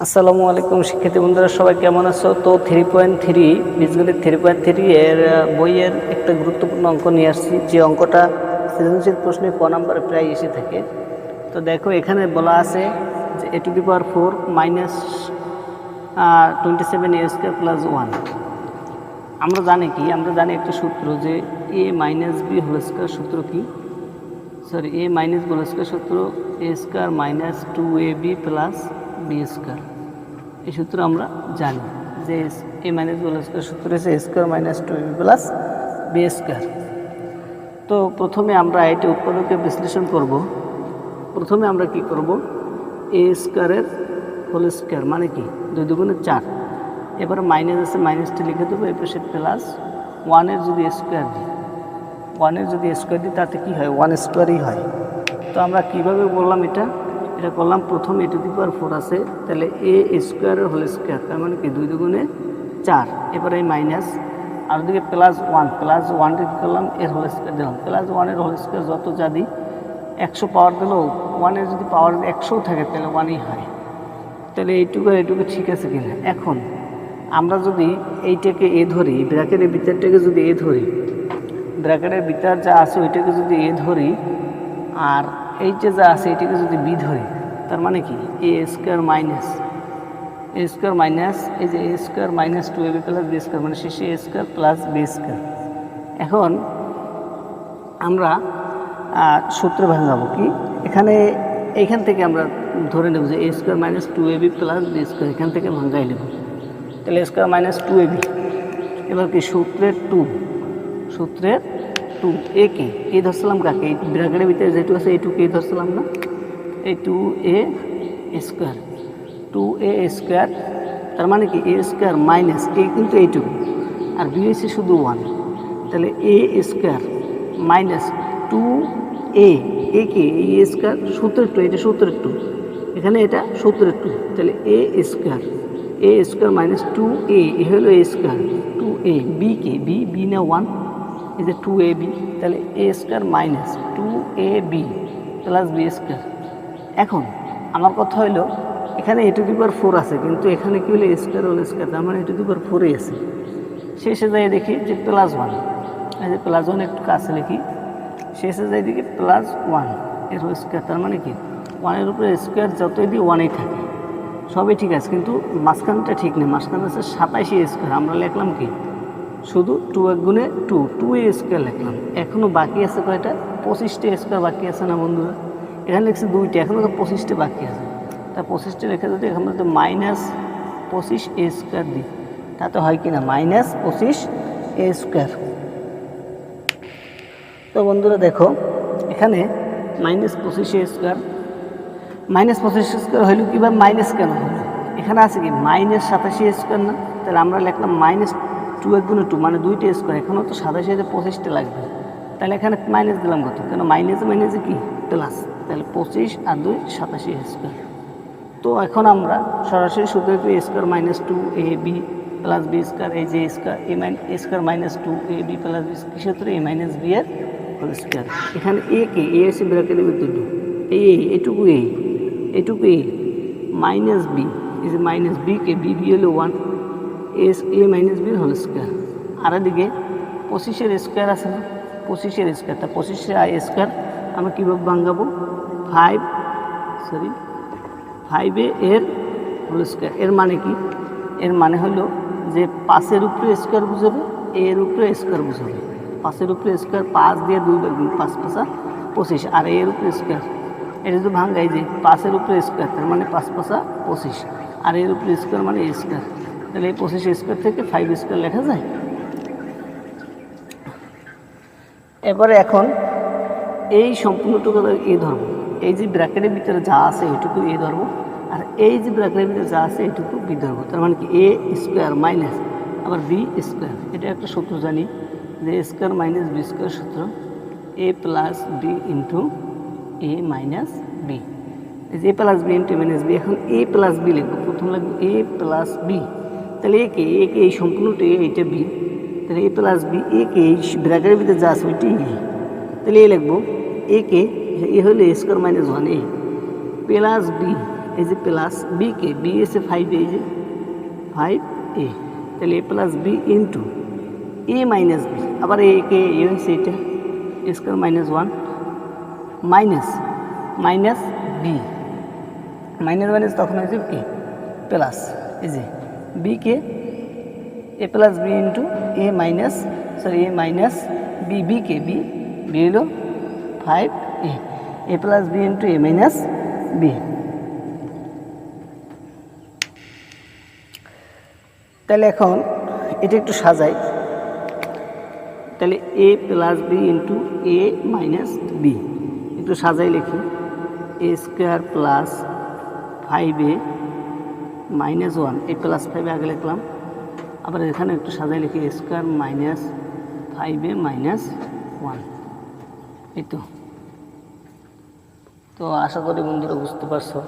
আসসালামু আলাইকুম শিক্ষার্থী বন্ধুরা, সবাই কেমন আছো? তো 3.3 বীজগণিত 3.3 এর বইয়ের একটা গুরুত্বপূর্ণ অঙ্ক নিয়ে আসছি, যে অঙ্কটা সৃজনশীল প্রশ্নে ক নাম্বারে প্রায় এসে থাকে। তো দেখো, এখানে বলা আছে যে a⁴ মাইনাস 27a² প্লাস 1। আমরা জানি একটা সূত্র, যে a minus b whole square সূত্র কি, a মাইনাস হোল স্কয়ার সূত্র a² minus 2ab plus b²। এই সূত্র আমরা জানি যে a মাইনাস হোল স্কয়ার সূত্র হচ্ছে a² minus 2ab plus b²। তো প্রথমে আমরা এটি উৎপাদকের বিশ্লেষণ করব। প্রথমে আমরা কি করব, a² হোল স্কয়ার মানে কি 2 দুগুণে 4। এবার মাইনাস আছে, মাইনাসটা লিখে দেবো, এই পাশে প্লাস 1 যদি স্কোয়ার দিই তাতে কি হয়, 1² হয়। তো আমরা কিভাবে বললাম এটা করলাম, প্রথমে a⁴ আছে, তাহলে a² হোল স্কয়ার তার মানে কি 2 দুগুণে 4। এবার এই মাইনাস, আর ওদিকে প্লাস 1 কি করলাম, এর হোল স্কয়ার দিলাম। প্লাস 1 হোল স্কয়ার যত যা দিই 100 পাওয়ার দিলেও 1 যদি পাওয়ার 100 থাকে তাহলে 1ই হয়। তাহলে এইটুকু ঠিক আছে কিনা। এখন আমরা যদি এইটাকে এ ধরি, ব্র্যাকেটের ভিতরটাকে যদি এ ধরি, ব্র্যাকেটের ভিতর যা আছে ওইটাকে যদি এ ধরি, আর এইটা যা আছে এটাকে যদি বি ধরি, তার মানে কি a² মাইনাস এই যে a² minus 2ab plus b² মানে শেষে a² প্লাস b²। এখন আমরা সূত্র ভাঙাবো কি, এইখান থেকে আমরা ধরে নেব যে a² minus 2ab plus b², এখান থেকে ভাঙাই নেব। তাহলে a² মাইনাস 2ab, এবার কি সূত্রের 2 এ কে এ ধরছিলাম কাকে, এই ব্র্যাকেটের ভিতরে যেটু আছে এইটুকু ধরছিলাম না, এই 2a² তার মানে কি a² মাইনাস এই কিন্তু এইটুকু, আর বি হচ্ছে শুধু 1। তাহলে a² মাইনাস 2a কে এই a² সূত্রের 2, এটা সূত্রের 2, এখানে এটা সূত্রের 2। তাহলে a² মাইনাস 2a হলো a², 2a বি কে বি না 1, এই যে 2ab, তাহলে a² minus 2ab plus b²। এখন আমার কথা হলো, এখানে a⁴ আছে, কিন্তু এখানে কি হলো a² হোল স্কয়ার, তার মানে a⁴ আছে। শেষে যাই দেখি যে প্লাস 1, এই যে প্লাস 1 একটু কাছে লিখি, শেষে যাই দেখি প্লাস 1 এর হোল স্কয়ার, তার মানে কি 1-এর উপরে স্কোয়ার যতই দিই 1ই থাকে, সবই ঠিক আছে, কিন্তু মাঝখানটা ঠিক নেই, মাঝখানে আছে 27a²। আমরা লিখলাম কি শুধু 2 গুণে 2a² লিখলাম। এখনও বাকি আছে কয়টা, 25টা² বাকি আছে না বন্ধুরা? এখানে লিখছি 2টা, এখনও তো 25টা বাকি আছে। তা 25টা রেখে যদি এখানে তো মাইনাস 25a² দিই, তাতে হয় কি না, মাইনাস 25a²। তো বন্ধুরা দেখো, এখানে মাইনাস 25a² হইল কি, বা মাইনাস কেন হলো, এখানে আছে কি মাইনাস 87a² না, তাহলে আমরা লিখলাম মাইনাস 2 গুণে 2 মানে 2টা², এখানেও তো 27 25টা লাগবে, তাহলে এখানে মাইনাস দিলাম কত, কেন মাইনাসে কি প্লাস, তাহলে 25 আর 2 87a²। তো এখন আমরা সরাসরি সূত্র a² minus 2ab plus b², এই যে a² minus 2ab plus b কি সূত্র, a মাইনাস b এর হোল স্কয়ার। এখানে এ কে এ আছে ব্র্যাকেটের ভিতরে, এইটুকু এ মাইনাস বি, এই যে মাইনাস বি কে বি হলো 1, a minus B whole square. আর এদিকে 25-এর স্কোয়ার আছে না, 25-এর স্কোয়ার, তা 25-এর আমরা কীভাবে ভাঙাবো, 5a এর হোল স্কয়ার। এর মানে কি, এর মানে হলো যে 5-এর উপরে স্কোয়ার বুঝাবে, এর উপরে স্কোয়ার বুঝাবে। 5-এর উপরে স্কোয়ার 5 দিয়ে 2 বার গুণ, 5 5 25, আর এর উপরে স্কোয়ার, এটা যদি ভাঙাই যে 5-এর উপরে স্কোয়ার তার মানে 5 5 25, আর এর উপরে স্কোয়ার মানে স্কোয়ার, তাহলে এই 25 থেকে 5 লেখা যায়। এবারে এখন এই সম্পূর্ণটুকু এ ধরবো, এই যে ব্র্যাকেটের ভিতরে যা আছে এইটুকু এ ধরবো, আর এই যে ব্র্যাকেটের ভিতরে যা আছে এইটুকু বি ধরবো, তার মানে কি a² মাইনাস আবার b²। এটা একটা সূত্র জানি যে a² মাইনাস b² সূত্র, a plus B into a minus B, এই যে a plus B into minus B. এখন a প্লাস বি লিখবো, প্রথম লিখবো a প্লাস বি, তাহলে এ কে এই সম্পূর্ণটা এইটা বি, তাহলে a প্লাস বি, এ কে এই ব্র্যাকেটের ভিতরে যা আছে ওইটি এ, তাহলে এ লিখবো এ কে, এ হলো a² মাইনাস 1 এ প্লাস বি, এই যে প্লাস বিকে বি এসে 5 এই যে 5a, তাহলে a plus B into A minus B, আবার এ কে এ হয়েছে এটা A square minus 1 minus minus B, minus minus তখন হয়েছে কি প্লাস, এই যে বি কে A plus B into A minus A minus B, B কে বি বি হলো 5a, A plus B into A minus B. তাহলে এখন এটা একটু সাজাই, তাহলে A plus B into A minus B একটু সাজাই লিখি, এ স্কোয়ার প্লাস 5a মাইনাস 1, এই প্লাস 5 আগে লিখলাম, আবার এখানে একটু সাজাই লিখি এ স্কোয়ার মাইনাস 5a মাইনাস 1, এই তো। তো আশা করি বন্ধুরা বুঝতে পারছো।